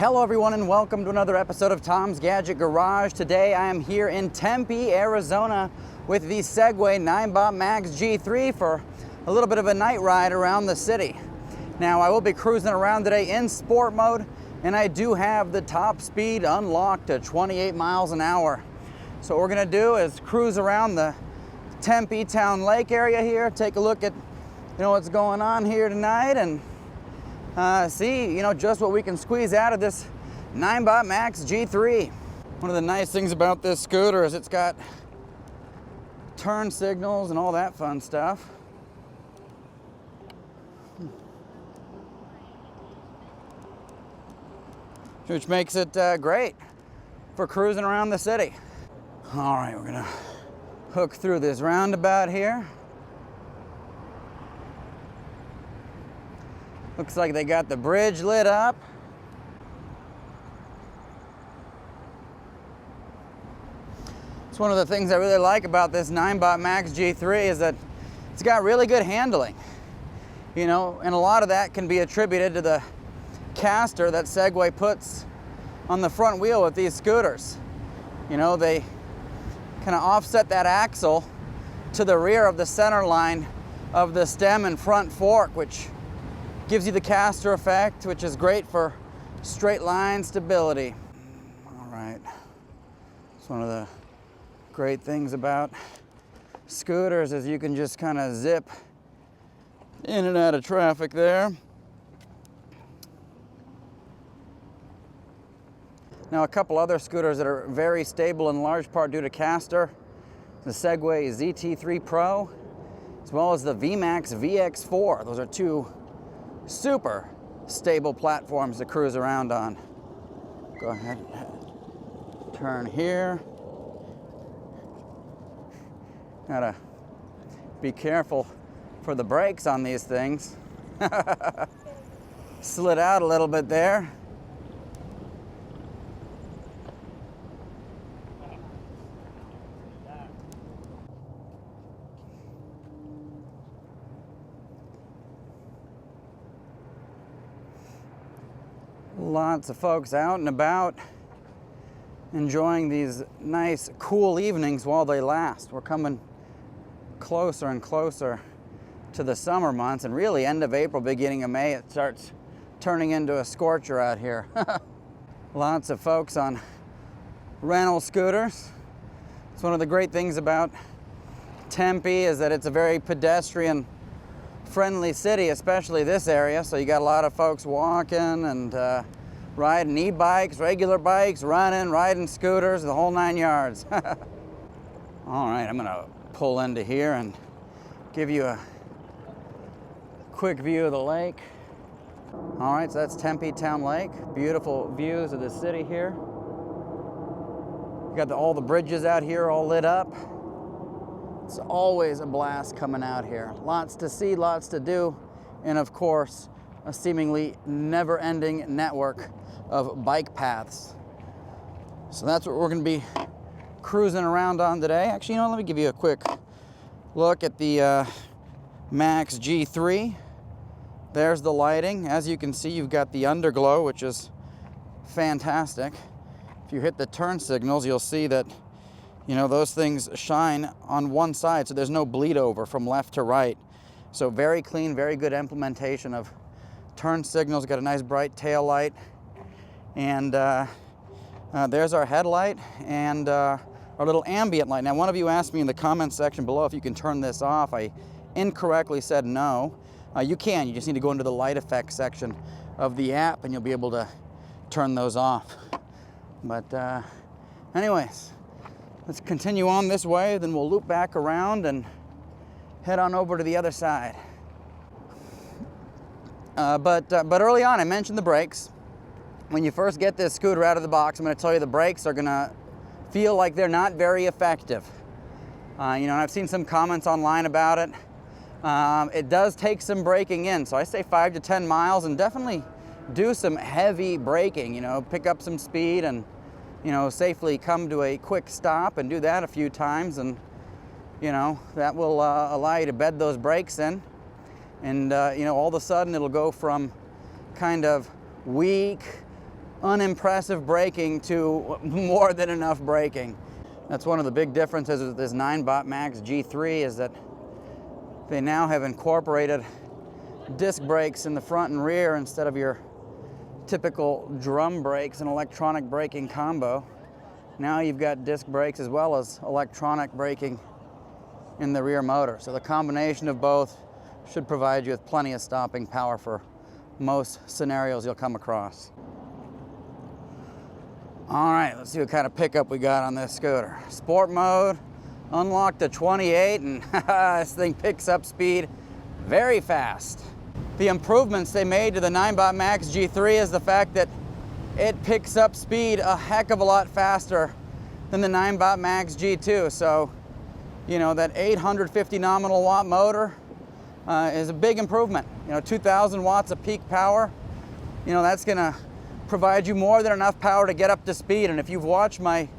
Hello everyone and welcome to another episode of Tom's Gadget Garage. Today I am here in Tempe, Arizona with the Segway Ninebot Max G3 for a little bit of a night ride around the city. Now I will be cruising around today in sport mode, and I do have the top speed unlocked to 28 miles an hour. So what we're gonna do is cruise around the Tempe Town Lake area here, take a look at what's going on here tonight, and see just what we can squeeze out of this Ninebot Max G3. One of the nice things about this scooter is it's got turn signals and all that fun stuff. Which makes it great for cruising around the city. All right, we're gonna hook through this roundabout here. Looks like they got the bridge lit up. It's one of the things I really like about this Ninebot Max G3 is that it's got really good handling. And a lot of that can be attributed to the caster that Segway puts on the front wheel with these scooters. They kind of offset that axle to the rear of the center line of the stem and front fork, which gives you the caster effect, which is great for straight line stability. All right, it's one of the great things about scooters is you can just kind of zip in and out of traffic there. Now, a couple other scooters that are very stable in large part due to caster, the Segway ZT3 Pro, as well as the VMAX VX4. Those are two super stable platforms to cruise around on. Go ahead, turn here. Gotta be careful for the brakes on these things. Slid out a little bit there. Lots of folks out and about enjoying these nice cool evenings while they last. We're coming closer and closer to the summer months, and really end of April, beginning of May, it starts turning into a scorcher out here. Lots of folks on rental scooters. It's one of the great things about Tempe is that it's a very pedestrian friendly city, especially this area. So you got a lot of folks walking and riding e-bikes, regular bikes, riding scooters, the whole 9 yards. All right, I'm gonna pull into here and give you a quick view of the lake. All right, so that's Tempe Town Lake. Beautiful views of the city here. You got all the bridges out here all lit up. It's always a blast coming out here. Lots to see, lots to do, and of course, a seemingly never-ending network of bike paths. So that's what we're gonna be cruising around on today. Actually, let me give you a quick look at the Max G3. There's the lighting. As you can see, you've got the underglow, which is fantastic. If you hit the turn signals, you'll see that those things shine on one side, so there's no bleed over from left to right. So very clean, very good implementation of turn signals. Got a nice bright tail light, and there's our headlight and our little ambient light. Now, one of you asked me in the comments section below if you can turn this off. I incorrectly said no. You can. You just need to go into the light effects section of the app, and you'll be able to turn those off. But anyways, let's continue on this way, then we'll loop back around and head on over to the other side. But early on, I mentioned the brakes. When you first get this scooter out of the box, I'm going to tell you the brakes are going to feel like they're not very effective. And I've seen some comments online about it. It does take some braking in, so I say 5 to 10 miles, and definitely do some heavy braking. Pick up some speed and safely come to a quick stop and do that a few times, and that will allow you to bed those brakes in, and all of a sudden it'll go from kind of weak unimpressive braking to more than enough braking. That's one of the big differences with this Ninebot Max G3 is that they now have incorporated disc brakes in the front and rear instead of your typical drum brakes and electronic braking combo. Now you've got disc brakes as well as electronic braking in the rear motor. So the combination of both should provide you with plenty of stopping power for most scenarios you'll come across. All right, let's see what kind of pickup we got on this scooter. Sport mode, unlocked to 28, and this thing picks up speed very fast. The improvements they made to the Ninebot Max G3 is the fact that it picks up speed a heck of a lot faster than the Ninebot Max G2. So, you know, that 850 nominal watt motor is a big improvement. You know, 2,000 watts of peak power. You know, that's gonna provide you more than enough power to get up to speed. And if you've watched my,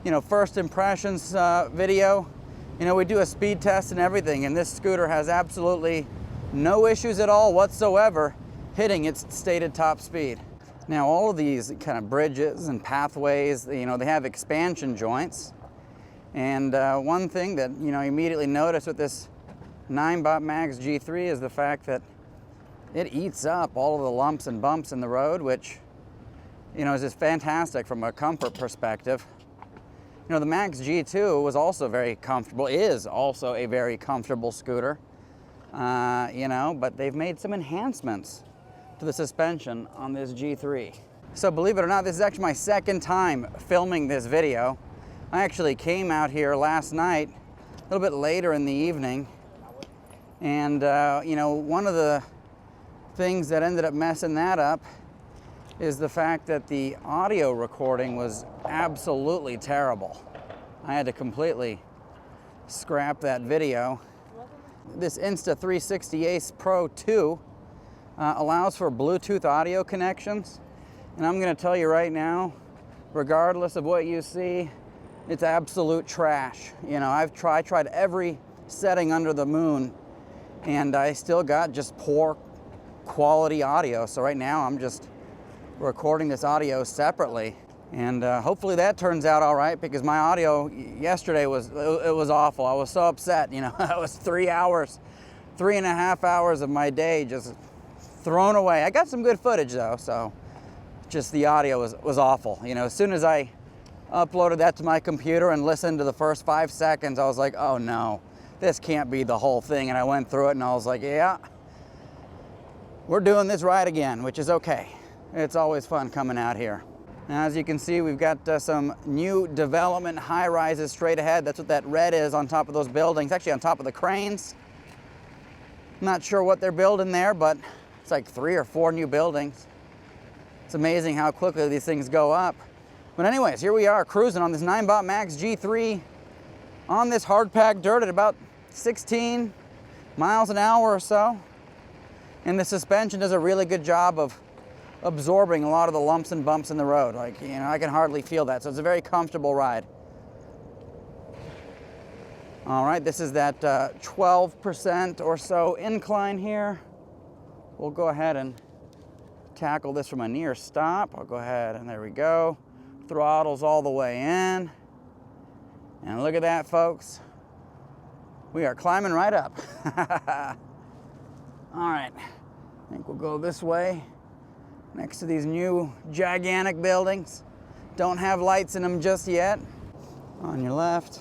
you know, first impressions video, you know, we do a speed test and everything, and this scooter has absolutely no issues at all whatsoever hitting its stated top speed. Now, all of these kind of bridges and pathways, you know, they have expansion joints. And one thing that, you know, you immediately notice with this Ninebot Max G3 is the fact that it eats up all of the lumps and bumps in the road, which, you know, is just fantastic from a comfort perspective. You know, the Max G2 was also very comfortable, is also a very comfortable scooter, you know, but they've made some enhancements to the suspension on this G3. So believe it or not, this is actually my second time filming this video. I actually came out here last night, a little bit later in the evening, and you know, one of the things that ended up messing that up is the fact that the audio recording was absolutely terrible. I had to completely scrap that video. This Insta360 Ace Pro 2 allows for Bluetooth audio connections, and I'm going to tell you right now, regardless of what you see, it's absolute trash. You know, I've tried every setting under the moon, and I still got just poor quality audio. So right now I'm just recording this audio separately, and hopefully that turns out all right, because my audio yesterday was awful. I was so upset. You know, it was 3.5 hours of my day just thrown away. I got some good footage though, so just the audio was awful. You know, as soon as I uploaded that to my computer and listened to the first 5 seconds, I was like, oh no, this can't be the whole thing. And I went through it and I was like, yeah, we're doing this right again, which is okay. It's always fun coming out here. Now, as you can see, we've got some new development high-rises straight ahead. That's what that red is on top of those buildings, actually on top of the cranes. Not sure what they're building there, but it's like 3 or 4 new buildings. It's amazing how quickly these things go up. But anyways, here we are cruising on this Ninebot Max G3 on this hard-packed dirt at about 16 miles an hour or so. And the suspension does a really good job of absorbing a lot of the lumps and bumps in the road. Like, you know, I can hardly feel that. So it's a very comfortable ride. All right, this is that 12% or so incline here. We'll go ahead and tackle this from a near stop. I'll go ahead and there we go. Throttle's all the way in. And look at that, folks. We are climbing right up. All right, I think we'll go this way. Next to these new gigantic buildings. Don't have lights in them just yet. On your left.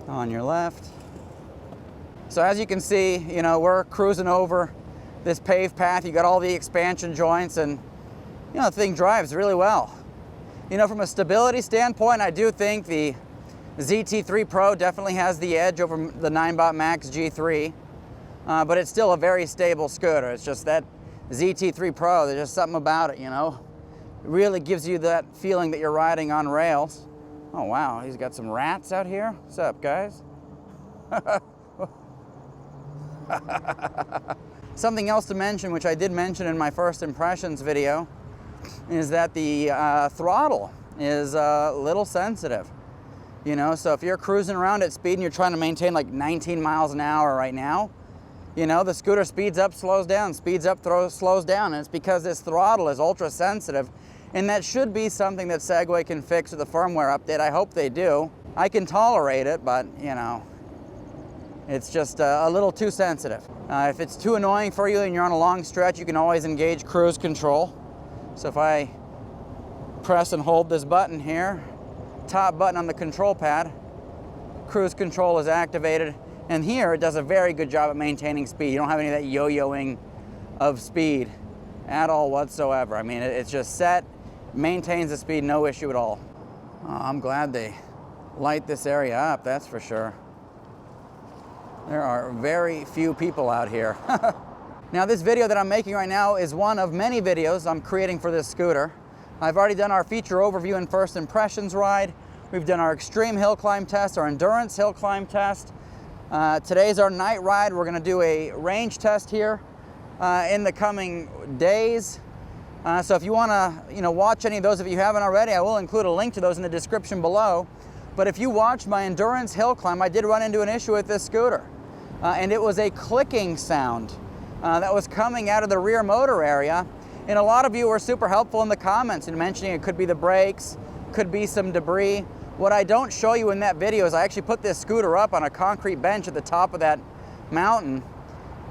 On your left. So as you can see, you know, we're cruising over this paved path. You got all the expansion joints, and you know, the thing drives really well. You know, from a stability standpoint, I do think the ZT3 Pro definitely has the edge over the Ninebot Max G3, but it's still a very stable scooter. It's just that ZT3 Pro, there's just something about it, you know. It really gives you that feeling that you're riding on rails. Oh wow, he's got some rats out here. What's up, guys? Something else to mention, which I did mention in my first impressions video, is that the throttle is a little sensitive. You know, so if you're cruising around at speed and you're trying to maintain like 19 miles an hour right now, You know, the scooter speeds up, slows down, speeds up, slows down, and it's because this throttle is ultra sensitive, and that should be something that Segway can fix with a firmware update. I hope they do. I can tolerate it, but you know, it's just a little too sensitive. If it's too annoying for you and you're on a long stretch, you can always engage cruise control. So if I press and hold this button here, top button on the control pad, cruise control is activated. And here it does a very good job at maintaining speed. You don't have any of that yo-yoing of speed at all whatsoever. I mean, it's just set, maintains the speed, no issue at all. Oh, I'm glad they light this area up, that's for sure. There are very few people out here. Now this video that I'm making right now is one of many videos I'm creating for this scooter. I've already done our feature overview and first impressions ride. We've done our extreme hill climb test, our endurance hill climb test. Today's our night ride. We're gonna do a range test here in the coming days. So if you wanna watch any of those, if you haven't already, I will include a link to those in the description below. But if you watched my endurance hill climb, I did run into an issue with this scooter. And it was a clicking sound that was coming out of the rear motor area. And a lot of you were super helpful in the comments in mentioning it could be the brakes, could be some debris. What I don't show you in that video is I actually put this scooter up on a concrete bench at the top of that mountain,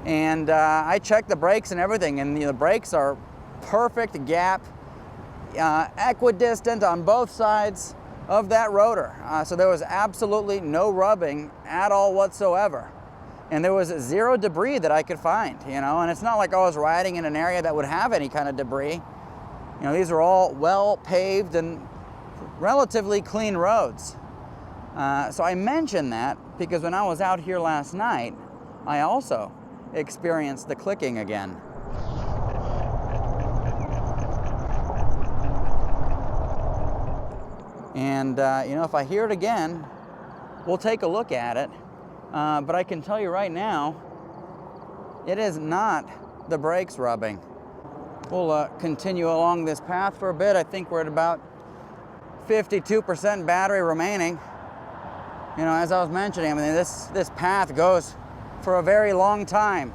and I checked the brakes and everything, and the brakes are perfect gap, equidistant on both sides of that rotor. So there was absolutely no rubbing at all whatsoever. And there was zero debris that I could find, and it's not like I was riding in an area that would have any kind of debris. These are all well paved and relatively clean roads. So I mentioned that because when I was out here last night, I also experienced the clicking again. And if I hear it again, we'll take a look at it. But I can tell you right now, it is not the brakes rubbing. We'll continue along this path for a bit. I think we're at about 52% battery remaining. As I was mentioning, I mean, this path goes for a very long time.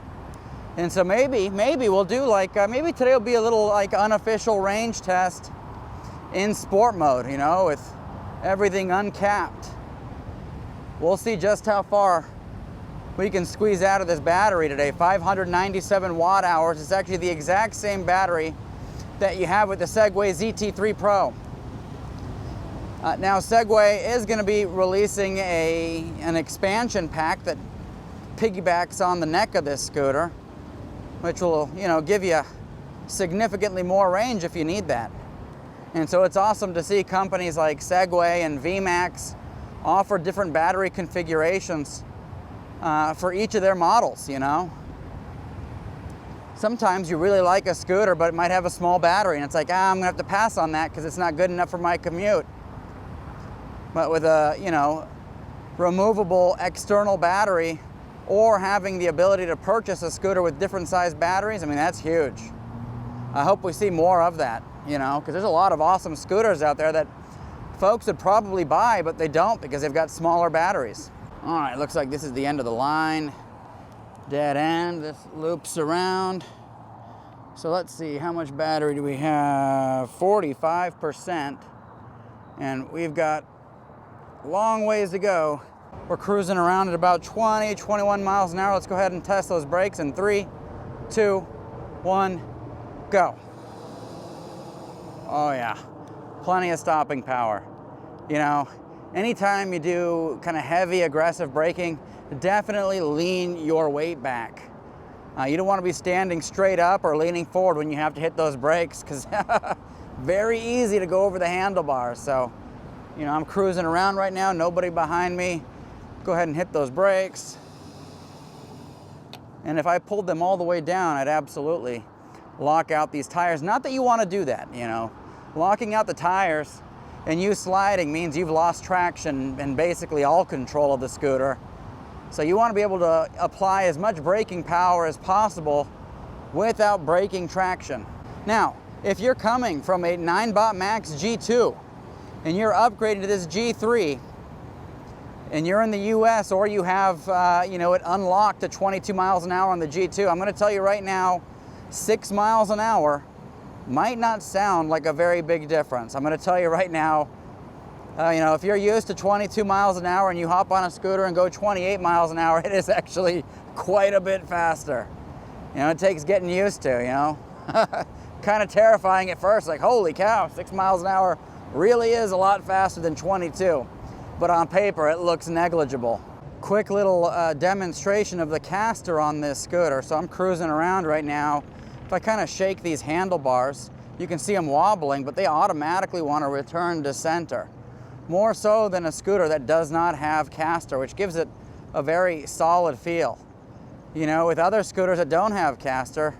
And so maybe we'll do maybe today will be a little unofficial range test in sport mode, with everything uncapped. We'll see just how far we can squeeze out of this battery today. 597 watt hours. It's actually the exact same battery that you have with the Segway ZT3 Pro. Now Segway is going to be releasing an expansion pack that piggybacks on the neck of this scooter, which will give you significantly more range if you need that. And so it's awesome to see companies like Segway and VMAX offer different battery configurations for each of their models. Sometimes you really like a scooter, but it might have a small battery, and it's like, I'm gonna have to pass on that because it's not good enough for my commute. But with a removable external battery, or having the ability to purchase a scooter with different size batteries, I mean, that's huge. I hope we see more of that, because there's a lot of awesome scooters out there that folks would probably buy, but they don't because they've got smaller batteries. All right, looks like this is the end of the line. Dead end, this loops around. So let's see, how much battery do we have? 45%. And we've got a long ways to go. We're cruising around at about 20, 21 miles an hour. Let's go ahead and test those brakes in 3, 2, 1, go. Oh yeah, plenty of stopping power. Anytime you do kind of heavy, aggressive braking, definitely lean your weight back. You don't want to be standing straight up or leaning forward when you have to hit those brakes, because very easy to go over the handlebars. So, I'm cruising around right now, nobody behind me. Go ahead and hit those brakes. And if I pulled them all the way down, I'd absolutely lock out these tires. Not that you want to do that, Locking out the tires and you sliding means you've lost traction and basically all control of the scooter. So you want to be able to apply as much braking power as possible without breaking traction. Now, if you're coming from a Ninebot Max G2 and you're upgrading to this G3, and you're in the US, or you have it unlocked to 22 miles an hour on the G2, I'm going to tell you right now, 6 miles an hour might not sound like a very big difference. I'm going to tell you right now, if you're used to 22 miles an hour and you hop on a scooter and go 28 miles an hour, it is actually quite a bit faster. It takes getting used to, kind of terrifying at first, like, holy cow, 6 miles an hour really is a lot faster than 22. But on paper, it looks negligible. Quick little demonstration of the caster on this scooter. So I'm cruising around right now. If I kind of shake these handlebars, you can see them wobbling, but they automatically want to return to center. More so than a scooter that does not have caster, which gives it a very solid feel. With other scooters that don't have caster,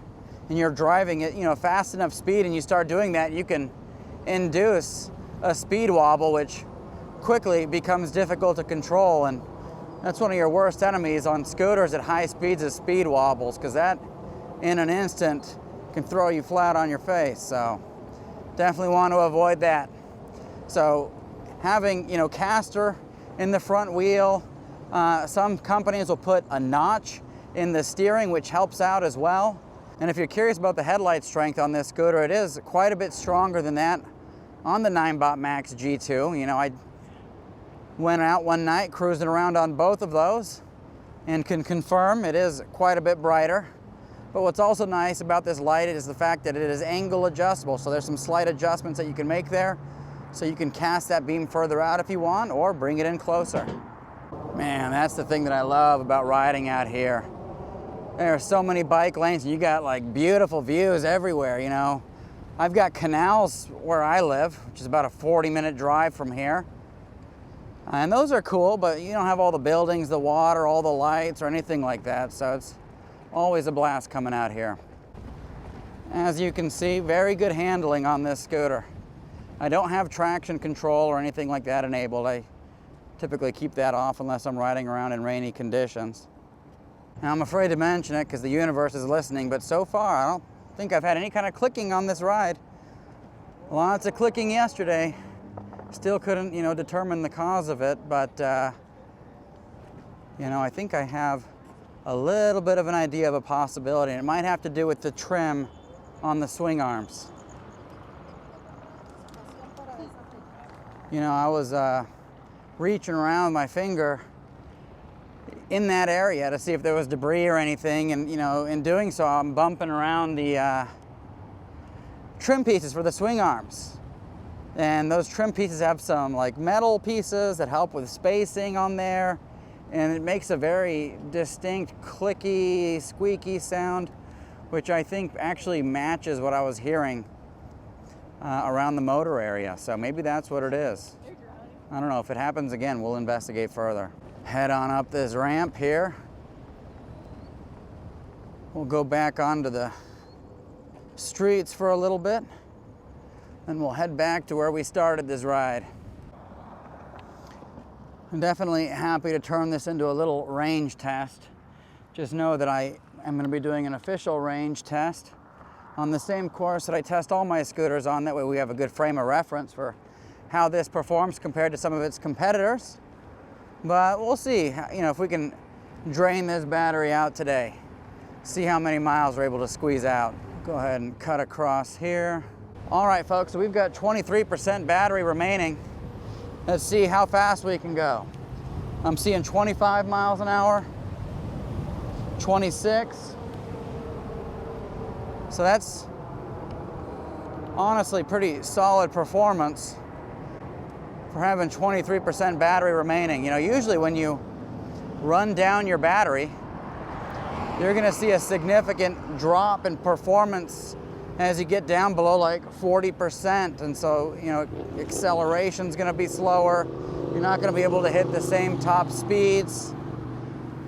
and you're driving it, fast enough speed, and you start doing that, you can induce a speed wobble, which quickly becomes difficult to control. And that's one of your worst enemies on scooters at high speeds, is speed wobbles, because that in an instant can throw you flat on your face. So definitely want to avoid that. So having caster in the front wheel, some companies will put a notch in the steering, which helps out as well. And if you're curious about the headlight strength on this scooter, it is quite a bit stronger than that on the Ninebot Max G2. I went out one night cruising around on both of those and can confirm it is quite a bit brighter. But what's also nice about this light is the fact that it is angle adjustable. So there's some slight adjustments that you can make there. So you can cast that beam further out if you want, or bring it in closer. Man, that's the thing that I love about riding out here. There are so many bike lanes, and you got like beautiful views everywhere, I've got canals where I live, which is about a 40-minute drive from here. And those are cool, but you don't have all the buildings, the water, all the lights, or anything like that. So it's always a blast coming out here. As you can see, very good handling on this scooter. I don't have traction control or anything like that enabled. I typically keep that off unless I'm riding around in rainy conditions. Now, I'm afraid to mention it because the universe is listening, but so far I don't think I've had any kind of clicking on this ride. Lots of clicking yesterday. Still couldn't, determine the cause of it, but I think I have a little bit of an idea of a possibility. It might have to do with the trim on the swing arms. I was reaching around my finger in that area to see if there was debris or anything, and in doing so, I'm bumping around the trim pieces for the swing arms. And those trim pieces have some like metal pieces that help with spacing on there, and it makes a very distinct clicky, squeaky sound, which I think actually matches what I was hearing around the motor area. So maybe that's what it is. I don't know. If it happens again, we'll investigate further. Head on up this ramp here. We'll go back onto the streets for a little bit, and we'll head back to where we started this ride. I'm definitely happy to turn this into a little range test. Just know that I am going to be doing an official range test on the same course that I test all my scooters on. That way we have a good frame of reference for how this performs compared to some of its competitors. But we'll see, if we can drain this battery out today. See how many miles we're able to squeeze out. Go ahead and cut across here. All right, folks, so we've got 23% battery remaining. Let's see how fast we can go. I'm seeing 25 miles an hour, 26. So that's honestly pretty solid performance for having 23% battery remaining. Usually when you run down your battery, you're gonna see a significant drop in performance as you get down below like 40%. And so, acceleration's gonna be slower. You're not gonna be able to hit the same top speeds,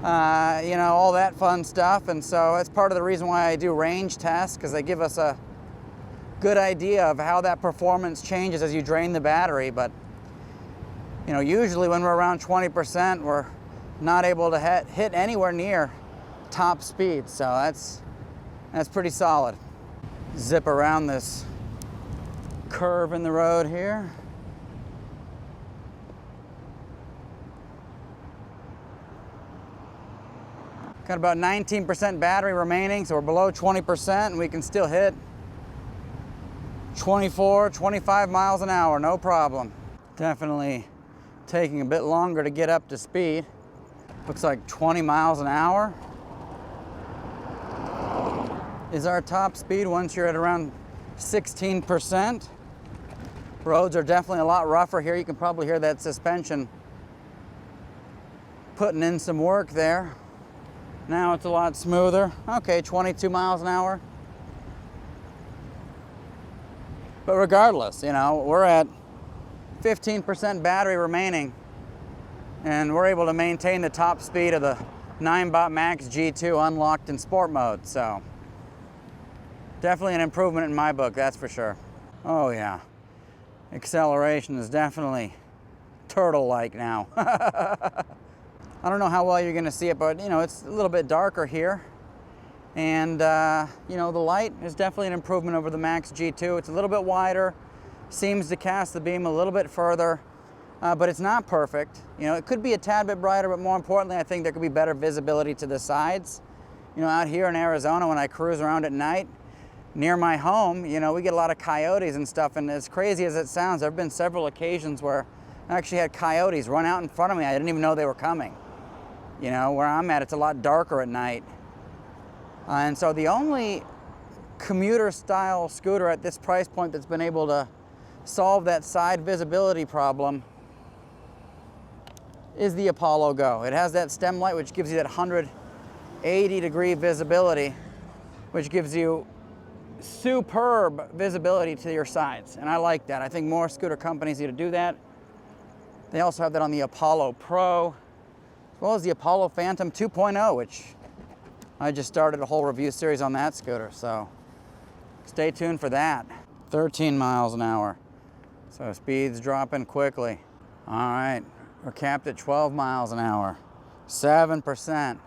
all that fun stuff. And so that's part of the reason why I do range tests, because they give us a good idea of how that performance changes as you drain the battery. But, usually when we're around 20%, we're not able to hit anywhere near top speed. So that's pretty solid. Zip around this curve in the road here. Got about 19% battery remaining, so we're below 20%, and we can still hit 24, 25 miles an hour, no problem. Definitely taking a bit longer to get up to speed. Looks like 20 miles an hour is our top speed once you're at around 16%. Roads are definitely a lot rougher here. You can probably hear that suspension putting in some work there. Now it's a lot smoother. Okay, 22 miles an hour. But regardless, you know, we're at 15% battery remaining, and we're able to maintain the top speed of the Ninebot Max G3 unlocked in sport mode. So definitely an improvement in my book, that's for sure. Oh yeah, acceleration is definitely turtle-like now. I don't know how well you're gonna see it, but you know, it's a little bit darker here. And you know, the light is definitely an improvement over the Max G3. It's a little bit wider, seems to cast the beam a little bit further, but it's not perfect. You know, it could be a tad bit brighter, but more importantly, I think there could be better visibility to the sides. You know, out here in Arizona, when I cruise around at night, near my home, you know, we get a lot of coyotes and stuff, and as crazy as it sounds, there have been several occasions where I actually had coyotes run out in front of me. I didn't even know they were coming. You know, where I'm at, it's a lot darker at night. And so the only commuter style scooter at this price point that's been able to solve that side visibility problem is the Apollo Go. It has that stem light, which gives you that 180-degree visibility, which gives you superb visibility to your sides. And I like that. I think more scooter companies need to do that. They also have that on the Apollo Pro, as well as the Apollo Phantom 2.0, which I just started a whole review series on that scooter, so stay tuned for that. 13 miles an hour, so speed's dropping quickly. All right, we're capped at 12 miles an hour, 7%.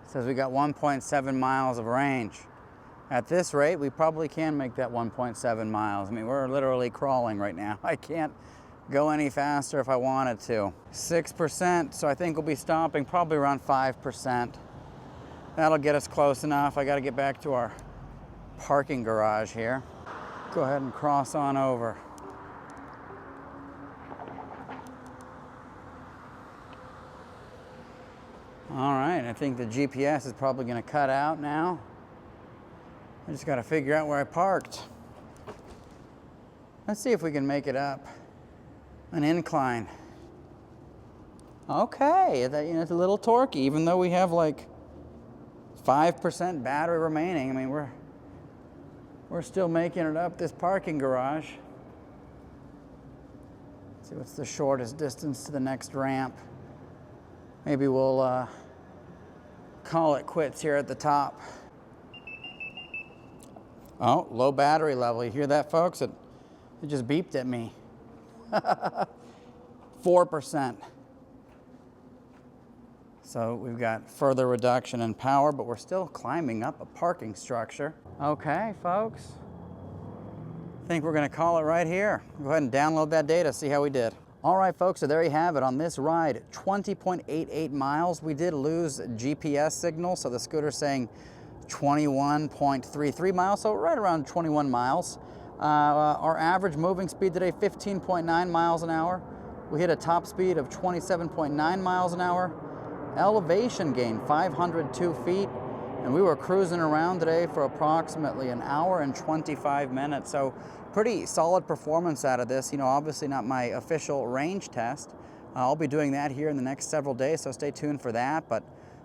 Says we got 1.7 miles of range. At this rate, we probably can make that 1.7 miles. I mean, we're literally crawling right now. I can't go any faster if I wanted to. 6%, so I think we'll be stopping probably around 5%. That'll get us close enough. I gotta get back to our parking garage here. Go ahead and cross on over. All right, I think the GPS is probably gonna cut out now. I just gotta figure out where I parked. Let's see if we can make it up an incline. Okay, you know, it's a little torquey, even though we have like 5% battery remaining. I mean, we're still making it up this parking garage. Let's see what's the shortest distance to the next ramp. Maybe we'll call it quits here at the top. Oh, low battery level. You hear that, folks? It just beeped at me. 4%. So we've got further reduction in power, but we're still climbing up a parking structure. Okay, folks. I think we're gonna call it right here. Go ahead and download that data, see how we did. All right, folks, so there you have it. On this ride, 20.88 miles. We did lose GPS signal, so the scooter's saying 21.33 miles, so right around 21 miles. Our average moving speed today, 15.9 miles an hour. We hit a top speed of 27.9 miles an hour. Elevation gain, 502 feet. And we were cruising around today for approximately an hour and 25 minutes. So pretty solid performance out of this. You know, obviously not my official range test. I'll be doing that here in the next several days, so stay tuned for that. But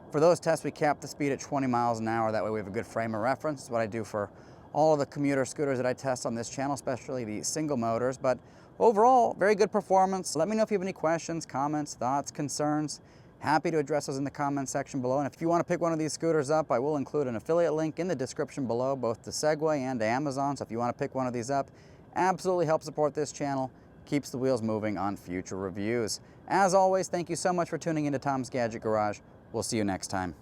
for those tests, we capped the speed at 20 miles an hour. That way we have a good frame of reference. It's what I do for all of the commuter scooters that I test on this channel, especially the single motors. But overall, very good performance. Let me know if you have any questions, comments, thoughts, concerns. Happy to address those in the comment section below. And if you want to pick one of these scooters up, I will include an affiliate link in the description below, both to Segway and to Amazon. So if you want to pick one of these up, absolutely help support this channel, keeps the wheels moving on future reviews. As always, thank you so much for tuning into Tom's Gadget Garage. We'll see you next time.